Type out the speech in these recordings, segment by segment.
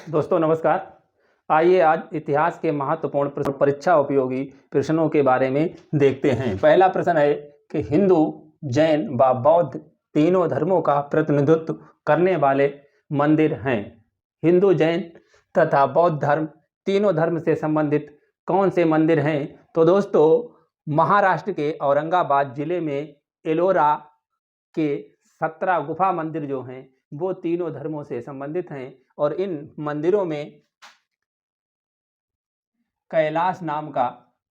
दोस्तों नमस्कार। आइए आज इतिहास के महत्वपूर्ण परीक्षा उपयोगी प्रश्नों के बारे में देखते हैं। पहला प्रश्न है कि हिंदू, जैन व बौद्ध तीनों धर्मों का प्रतिनिधित्व करने वाले मंदिर हैं। हिंदू, जैन तथा बौद्ध धर्म तीनों धर्म से संबंधित कौन से मंदिर हैं? तो दोस्तों महाराष्ट्र के औरंगाबाद जिले में एलोरा के 17 गुफा मंदिर जो हैं वो तीनों धर्मों से संबंधित हैं और इन मंदिरों में कैलाश नाम का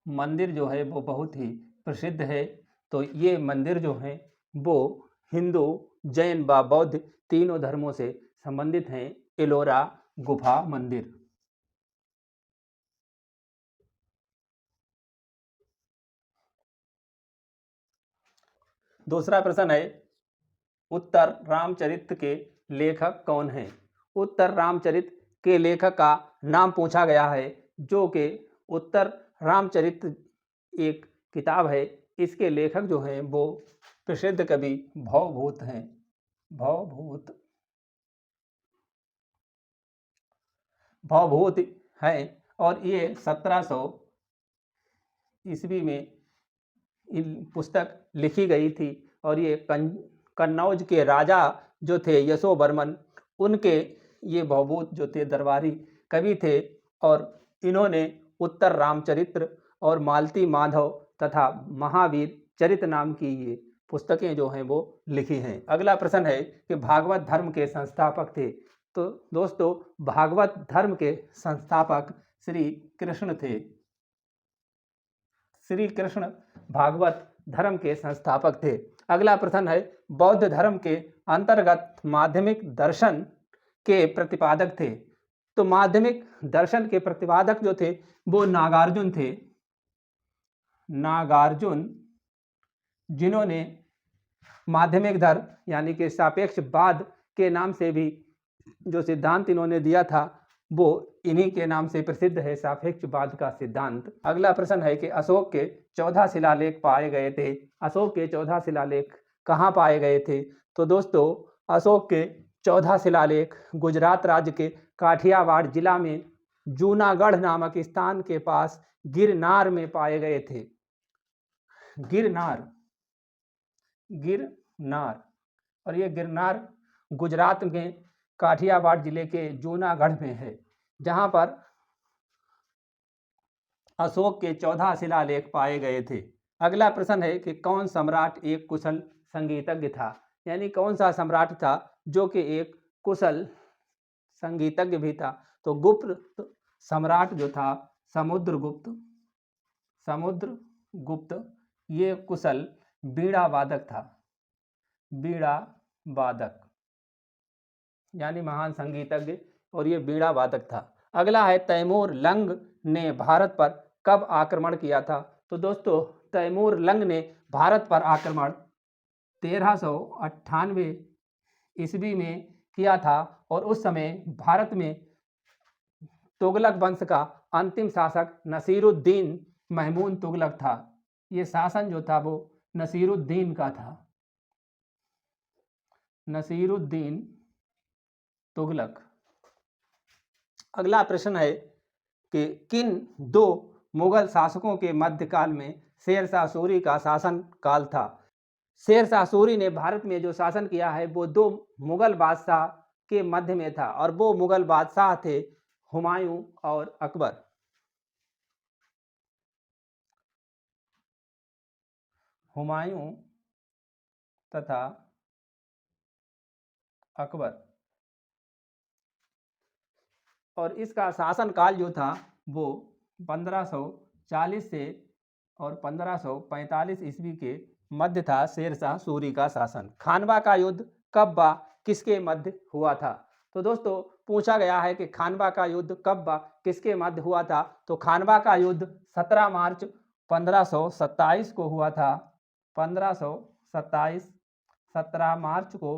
मंदिर जो है वो बहुत ही प्रसिद्ध है। तो ये मंदिर जो हैं वो हिंदू, जैन व बौद्ध तीनों धर्मों से संबंधित हैं। एलोरा गुफा मंदिर। दूसरा प्रश्न है उत्तर रामचरित के लेखक कौन हैं? उत्तर रामचरित के लेखक का नाम पूछा गया है, जो कि उत्तर रामचरित एक किताब है। इसके लेखक जो हैं वो प्रसिद्ध कवि भवभूत हैं। भवभूत हैं और ये 1700 ईस्वी में पुस्तक लिखी गई थी और ये कन्नौज के राजा जो थे यशोवर्मन, उनके ये भवभूत जो थे दरबारी कवि थे और इन्होंने उत्तर रामचरित्र और मालती माधव तथा महावीर चरित नाम की ये पुस्तकें जो हैं वो लिखी हैं। अगला प्रश्न है कि भागवत धर्म के संस्थापक थे। तो दोस्तों भागवत धर्म के संस्थापक श्री कृष्ण थे। श्री कृष्ण भागवत धर्म के संस्थापक थे। अगला प्रश्न है बौद्ध धर्म के अंतर्गत माध्यमिक दर्शन के प्रतिपादक थे। तो माध्यमिक दर्शन के प्रतिपादक जो थे वो नागार्जुन थे। नागार्जुन, जिन्होंने माध्यमिक धर्म यानी कि सापेक्षवाद के नाम से भी जो सिद्धांत इन्होंने दिया था वो इन्हीं के नाम से प्रसिद्ध है, सापेक्षवाद का सिद्धांत। अगला प्रश्न है कि अशोक के 14 शिलालेख पाए गए थे। अशोक के 14 शिलालेख कहाँ पाए गए थे? तो दोस्तों अशोक के 14 शिलालेख गुजरात राज्य के काठियावाड़ जिला में जूनागढ़ नामक स्थान के पास गिरनार में पाए गए थे। गिरनार और ये गिरनार गुजरात में काठियावाड़ जिले के जूनागढ़ में है, जहां पर अशोक के 14 शिलालेख पाए गए थे। अगला प्रश्न है कि कौन सम्राट एक कुशल संगीतज्ञ था? यानी कौन सा सम्राट था जो कि एक कुशल संगीतज्ञ भी था? तो गुप्त सम्राट जो था समुद्रगुप्त ये कुशल बीड़ा वादक था। बीड़ा वादक यानी महान संगीतज्ञ और ये बीड़ा वादक था। अगला है तैमूर लंग ने भारत पर कब आक्रमण किया था? तो दोस्तों तैमूर लंग ने भारत पर आक्रमण 1398 ईस्वी में किया था और उस समय भारत में तुगलक वंश का अंतिम शासक नसीरुद्दीन महमूद तुगलक था। ये शासन जो था वो नसीरुद्दीन का था, नसीरुद्दीन तुगलक। अगला प्रश्न है कि किन दो मुगल शासकों के मध्यकाल में शेरशाह सूरी का शासन काल था? शेरशाह सूरी ने भारत में जो शासन किया है वो दो मुगल बादशाह के मध्य में था और वो मुगल बादशाह थे हुमायूं और अकबर। हुमायूं तथा अकबर। और इसका शासनकाल जो था वो 1540 से और 1545 ईस्वी के मध्य था शेरशाह सूरी का शासन। खानवा का युद्ध कब व किसके मध्य हुआ था? तो दोस्तों पूछा गया है कि खानवा का युद्ध कब व किसके मध्य हुआ था? तो खानवा का युद्ध 17 मार्च 1527 को हुआ था। 1527 17 मार्च को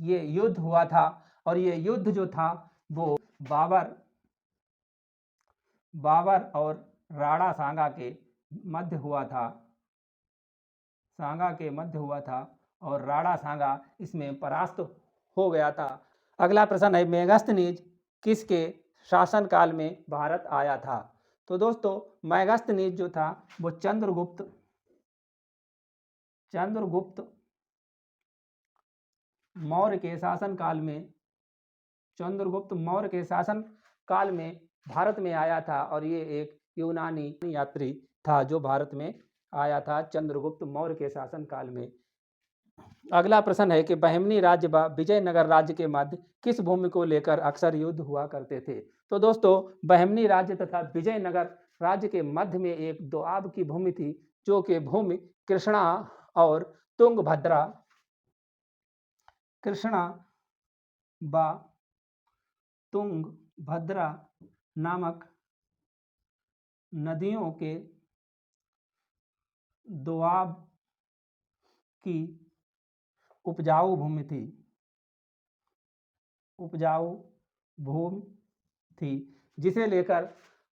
ये युद्ध हुआ था और ये युद्ध जो था वो बाबर और राणा सांगा के मध्य हुआ था। सांगा के मध्य हुआ था और राणा सांगा इसमें परास्त हो गया था। अगला प्रश्न है, मेगास्थनीज किसके शासनकाल में भारत आया था? तो दोस्तों मेगास्थनीज जो था वो चंद्रगुप्त मौर्य के शासनकाल में चंद्रगुप्त मौर्य के शासन काल में भारत में आया था और ये एक यूनानी यात्री था जो भारत में आया था चंद्रगुप्त मौर्य के शासन काल में। अगला प्रश्न है कि बहमनी राज्य व विजयनगर राज्य के मध्य किस भूमि को लेकर अक्सर युद्ध हुआ करते थे? तो दोस्तों बहमनी राज्य तथा विजयनगर राज्य के मध्य में एक दोआब की भूमि थी, जो कि भूमि कृष्णा और तुंगभद्रा व तुंगभद्रा नामक नदियों के दोआब की उपजाऊ भूमि थी, जिसे लेकर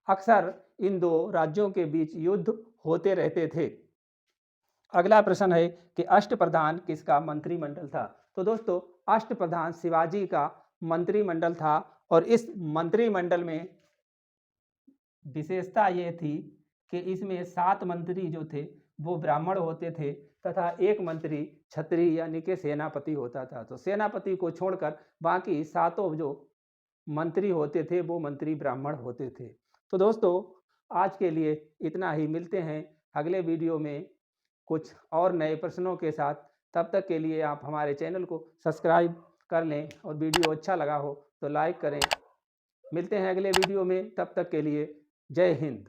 अक्सर इन दो राज्यों के बीच युद्ध होते रहते थे। अगला प्रश्न है कि अष्टप्रधान किसका मंत्रिमंडल था? तो दोस्तों अष्टप्रधान शिवाजी का मंत्रिमंडल था और इस मंत्रिमंडल में विशेषता ये थी कि इसमें 7 मंत्री जो थे वो ब्राह्मण होते थे तथा एक मंत्री क्षत्रिय यानी कि सेनापति होता था। तो सेनापति को छोड़कर बाकी 7 जो मंत्री होते थे वो मंत्री ब्राह्मण होते थे। तो दोस्तों आज के लिए इतना ही, मिलते हैं अगले वीडियो में कुछ और नए प्रश्नों के साथ। तब तक के लिए आप हमारे चैनल को सब्सक्राइब कर लें और वीडियो अच्छा लगा हो तो लाइक करें। मिलते हैं अगले वीडियो में, तब तक के लिए जय हिंद।